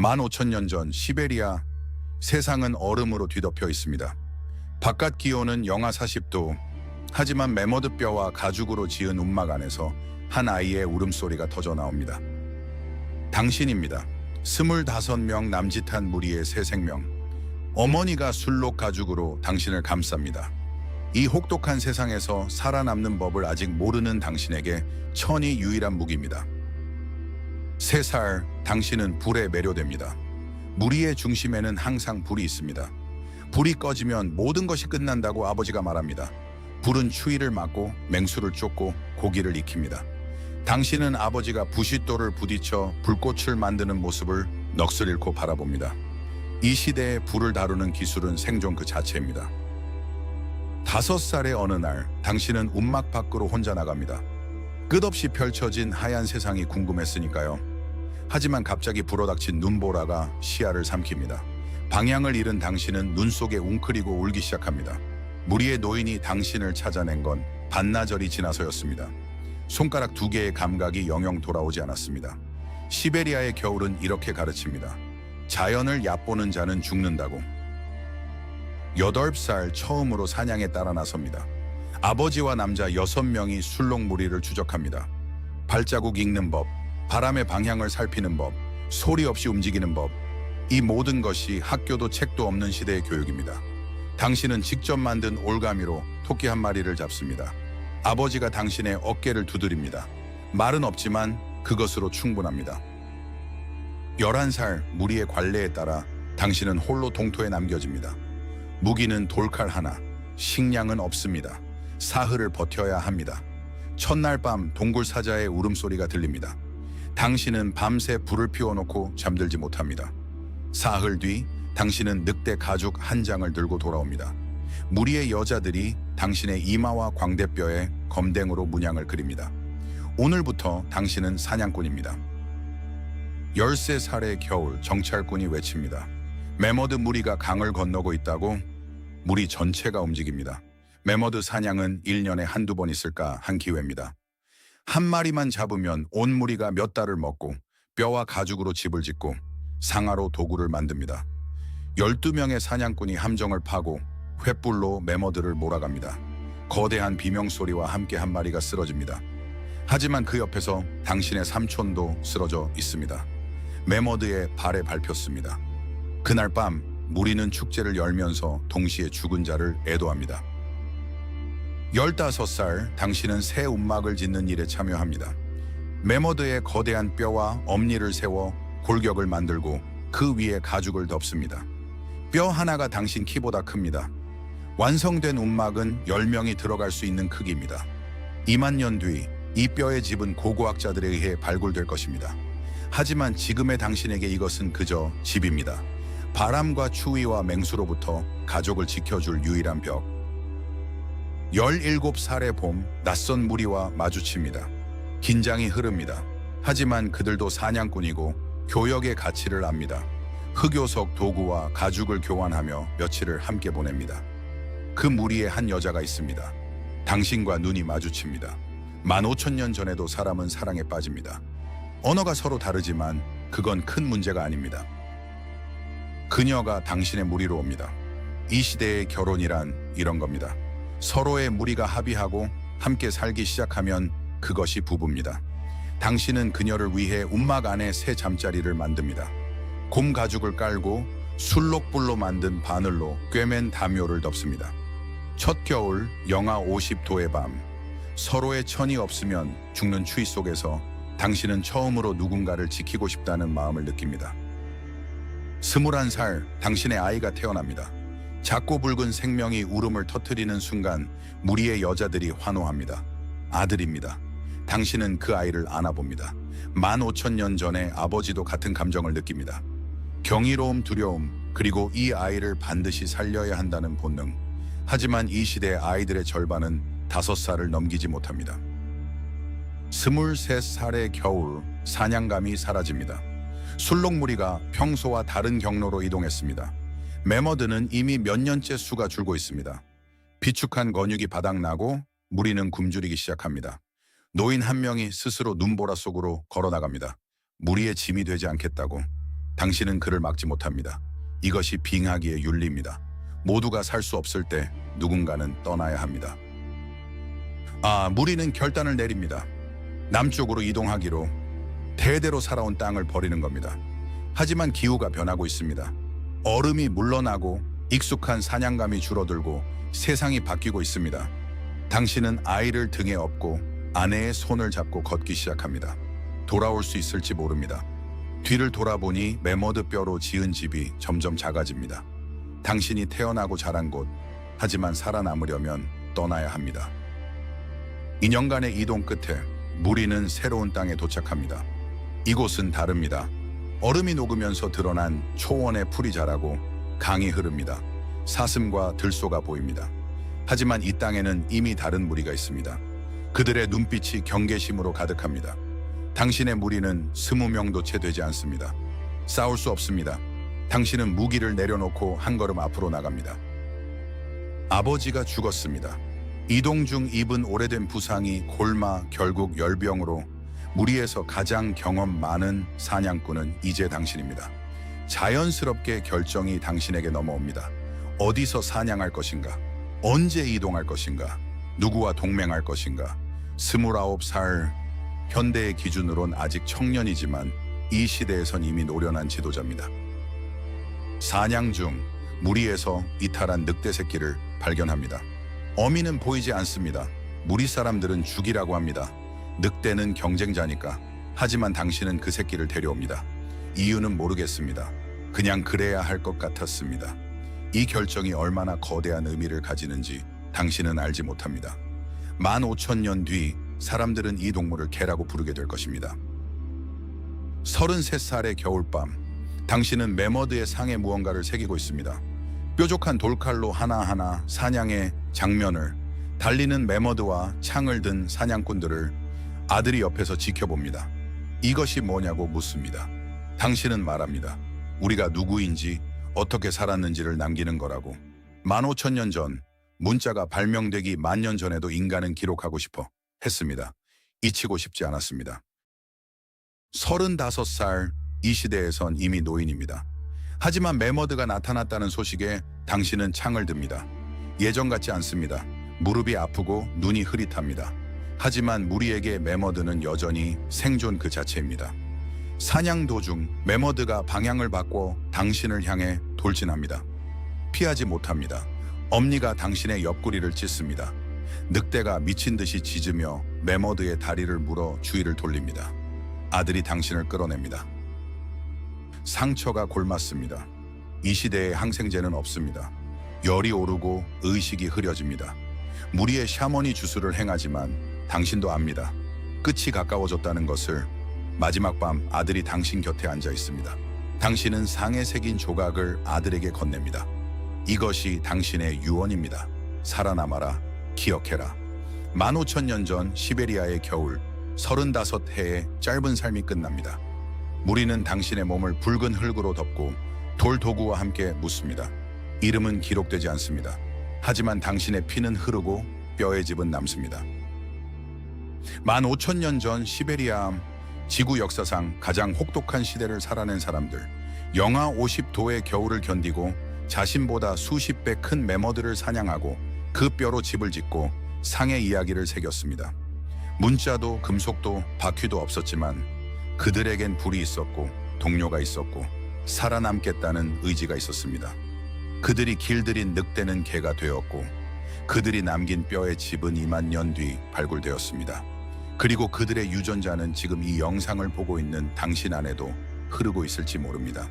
15,000년 전 시베리아, 세상은 얼음으로 뒤덮여 있습니다. 바깥 기온은 영하 40도, 하지만 매머드 뼈와 가죽으로 지은 움막 안에서 한 아이의 울음소리가 터져 나옵니다. 당신입니다. 25명 남짓한 무리의 새 생명. 어머니가 술록 가죽으로 당신을 감쌉니다. 이 혹독한 세상에서 살아남는 법을 아직 모르는 당신에게 천이 유일한 무기입니다. 3살, 당신은 불에 매료됩니다. 무리의 중심에는 항상 불이 있습니다. 불이 꺼지면 모든 것이 끝난다고 아버지가 말합니다. 불은 추위를 막고 맹수를 쫓고 고기를 익힙니다. 당신은 아버지가 부싯돌을 부딪혀 불꽃을 만드는 모습을 넋을 잃고 바라봅니다. 이 시대에 불을 다루는 기술은 생존 그 자체입니다. 5살의 어느 날, 당신은 움막 밖으로 혼자 나갑니다. 끝없이 펼쳐진 하얀 세상이 궁금했으니까요. 하지만 갑자기 불어닥친 눈보라가 시야를 삼킵니다. 방향을 잃은 당신은 눈 속에 웅크리고 울기 시작합니다. 무리의 노인이 당신을 찾아낸 건 반나절이 지나서였습니다. 손가락 2개의 감각이 영영 돌아오지 않았습니다. 시베리아의 겨울은 이렇게 가르칩니다. 자연을 얕보는 자는 죽는다고. 8살 처음으로 사냥에 따라 나섭니다. 아버지와 남자 6명이 술록무리를 추적합니다. 발자국 읽는 법, 바람의 방향을 살피는 법, 소리 없이 움직이는 법, 이 모든 것이 학교도 책도 없는 시대의 교육입니다. 당신은 직접 만든 올가미로 토끼 한 마리를 잡습니다. 아버지가 당신의 어깨를 두드립니다. 말은 없지만 그것으로 충분합니다. 11살 무리의 관례에 따라 당신은 홀로 동토에 남겨집니다. 무기는 돌칼 하나, 식량은 없습니다. 사흘을 버텨야 합니다. 첫날 밤 동굴 사자의 울음소리가 들립니다. 당신은 밤새 불을 피워놓고 잠들지 못합니다. 사흘 뒤 당신은 늑대 가죽 한 장을 들고 돌아옵니다. 무리의 여자들이 당신의 이마와 광대뼈에 검댕으로 문양을 그립니다. 오늘부터 당신은 사냥꾼입니다. 13살의 겨울, 정찰꾼이 외칩니다. 매머드 무리가 강을 건너고 있다고. 무리 전체가 움직입니다. 매머드 사냥은 1년에 한두 번 있을까 한 기회입니다. 한 마리만 잡으면 온 무리가 몇 달을 먹고 뼈와 가죽으로 집을 짓고 상아로 도구를 만듭니다. 12명의 사냥꾼이 함정을 파고 횃불로 매머드를 몰아갑니다. 거대한 비명소리와 함께 한 마리가 쓰러집니다. 하지만 그 옆에서 당신의 삼촌도 쓰러져 있습니다. 매머드의 발에 밟혔습니다. 그날 밤 무리는 축제를 열면서 동시에 죽은 자를 애도합니다. 15살, 당신은 새 움막을 짓는 일에 참여합니다. 매머드의 거대한 뼈와 엄니를 세워 골격을 만들고 그 위에 가죽을 덮습니다. 뼈 하나가 당신 키보다 큽니다. 완성된 움막은 10명이 들어갈 수 있는 크기입니다. 2만 년 뒤 이 뼈의 집은 고고학자들에 의해 발굴될 것입니다. 하지만 지금의 당신에게 이것은 그저 집입니다. 바람과 추위와 맹수로부터 가족을 지켜줄 유일한 벽. 17살의 봄, 낯선 무리와 마주칩니다. 긴장이 흐릅니다. 하지만 그들도 사냥꾼이고 교역의 가치를 압니다. 흑요석 도구와 가죽을 교환하며 며칠을 함께 보냅니다. 그 무리에 한 여자가 있습니다. 당신과 눈이 마주칩니다. 15,000년 전에도 사람은 사랑에 빠집니다. 언어가 서로 다르지만 그건 큰 문제가 아닙니다. 그녀가 당신의 무리로 옵니다. 이 시대의 결혼이란 이런 겁니다. 서로의 무리가 합의하고 함께 살기 시작하면 그것이 부부입니다. 당신은 그녀를 위해 움막 안에 새 잠자리를 만듭니다. 곰 가죽을 깔고 술록불로 만든 바늘로 꿰맨 담요를 덮습니다. 첫 겨울 영하 50도의 밤, 서로의 천이 없으면 죽는 추위 속에서 당신은 처음으로 누군가를 지키고 싶다는 마음을 느낍니다. 21살, 당신의 아이가 태어납니다. 작고 붉은 생명이 울음을 터뜨리는 순간 무리의 여자들이 환호합니다. 아들입니다. 당신은 그 아이를 안아봅니다. 15,000년 전에 아버지도 같은 감정을 느낍니다. 경이로움, 두려움, 그리고 이 아이를 반드시 살려야 한다는 본능. 하지만 이 시대의 아이들의 절반은 5살을 넘기지 못합니다. 23살의 겨울, 사냥감이 사라집니다. 술록무리가 평소와 다른 경로로 이동했습니다. 매머드는 이미 몇 년째 수가 줄고 있습니다. 비축한 건육이 바닥나고 무리는 굶주리기 시작합니다. 노인 한 명이 스스로 눈보라 속으로 걸어나갑니다. 무리의 짐이 되지 않겠다고. 당신은 그를 막지 못합니다. 이것이 빙하기의 윤리입니다. 모두가 살 수 없을 때 누군가는 떠나야 합니다. 무리는 결단을 내립니다. 남쪽으로 이동하기로 대대로 살아온 땅을 버리는 겁니다. 하지만 기후가 변하고 있습니다. 얼음이 물러나고 익숙한 사냥감이 줄어들고 세상이 바뀌고 있습니다. 당신은 아이를 등에 업고 아내의 손을 잡고 걷기 시작합니다. 돌아올 수 있을지 모릅니다. 뒤를 돌아보니 매머드 뼈로 지은 집이 점점 작아집니다. 당신이 태어나고 자란 곳, 하지만 살아남으려면 떠나야 합니다. 2년간의 이동 끝에 무리는 새로운 땅에 도착합니다. 이곳은 다릅니다. 얼음이 녹으면서 드러난 초원의 풀이 자라고 강이 흐릅니다. 사슴과 들소가 보입니다. 하지만 이 땅에는 이미 다른 무리가 있습니다. 그들의 눈빛이 경계심으로 가득합니다. 당신의 무리는 20명도 채 되지 않습니다. 싸울 수 없습니다. 당신은 무기를 내려놓고 한 걸음 앞으로 나갑니다. 아버지가 죽었습니다. 이동 중 입은 오래된 부상이 골마 결국 열병으로 무리에서 가장 경험 많은 사냥꾼은 이제 당신입니다. 자연스럽게 결정이 당신에게 넘어옵니다. 어디서 사냥할 것인가? 언제 이동할 것인가? 누구와 동맹할 것인가? 29살, 현대의 기준으론 아직 청년이지만 이 시대에선 이미 노련한 지도자입니다. 사냥 중 무리에서 이탈한 늑대 새끼를 발견합니다. 어미는 보이지 않습니다. 무리 사람들은 죽이라고 합니다. 늑대는 경쟁자니까. 하지만 당신은 그 새끼를 데려옵니다. 이유는 모르겠습니다. 그냥 그래야 할 것 같았습니다. 이 결정이 얼마나 거대한 의미를 가지는지 당신은 알지 못합니다. 15,000년 뒤 사람들은 이 동물을 개라고 부르게 될 것입니다. 33살의 겨울밤, 당신은 매머드의 상에 무언가를 새기고 있습니다. 뾰족한 돌칼로 하나하나 사냥의 장면을, 달리는 매머드와 창을 든 사냥꾼들을 아들이 옆에서 지켜봅니다. 이것이 뭐냐고 묻습니다. 당신은 말합니다. 우리가 누구인지 어떻게 살았는지를 남기는 거라고. 15,000년 전, 문자가 발명되기 10,000년 전에도 인간은 기록하고 싶어 했습니다. 잊히고 싶지 않았습니다. 35살, 이 시대에선 이미 노인입니다. 하지만 매머드가 나타났다는 소식에 당신은 창을 듭니다. 예전 같지 않습니다. 무릎이 아프고 눈이 흐릿합니다. 하지만 무리에게 매머드는 여전히 생존 그 자체입니다. 사냥 도중 매머드가 방향을 바꿔 당신을 향해 돌진합니다. 피하지 못합니다. 엄니가 당신의 옆구리를 찢습니다. 늑대가 미친 듯이 짖으며 매머드의 다리를 물어 주위를 돌립니다. 아들이 당신을 끌어냅니다. 상처가 골맞습니다. 이 시대에 항생제는 없습니다. 열이 오르고 의식이 흐려집니다. 무리의 샤머니 주술을 행하지만 당신도 압니다. 끝이 가까워졌다는 것을. 마지막 밤 아들이 당신 곁에 앉아 있습니다. 당신은 상에 새긴 조각을 아들에게 건넵니다. 이것이 당신의 유언입니다. 살아남아라, 기억해라. 15,000년 전 시베리아의 겨울, 35해의 짧은 삶이 끝납니다. 무리는 당신의 몸을 붉은 흙으로 덮고 돌 도구와 함께 묻습니다. 이름은 기록되지 않습니다. 하지만 당신의 피는 흐르고 뼈의 집은 남습니다. 15,000년 전 시베리아, 지구 역사상 가장 혹독한 시대를 살아낸 사람들, 영하 50도의 겨울을 견디고 자신보다 수십 배 큰 매머드를 사냥하고 그 뼈로 집을 짓고 상의 이야기를 새겼습니다. 문자도 금속도 바퀴도 없었지만 그들에겐 불이 있었고 동료가 있었고 살아남겠다는 의지가 있었습니다. 그들이 길들인 늑대는 개가 되었고 그들이 남긴 뼈의 집은 20,000년 뒤 발굴되었습니다. 그리고 그들의 유전자는 지금 이 영상을 보고 있는 당신 안에도 흐르고 있을지 모릅니다.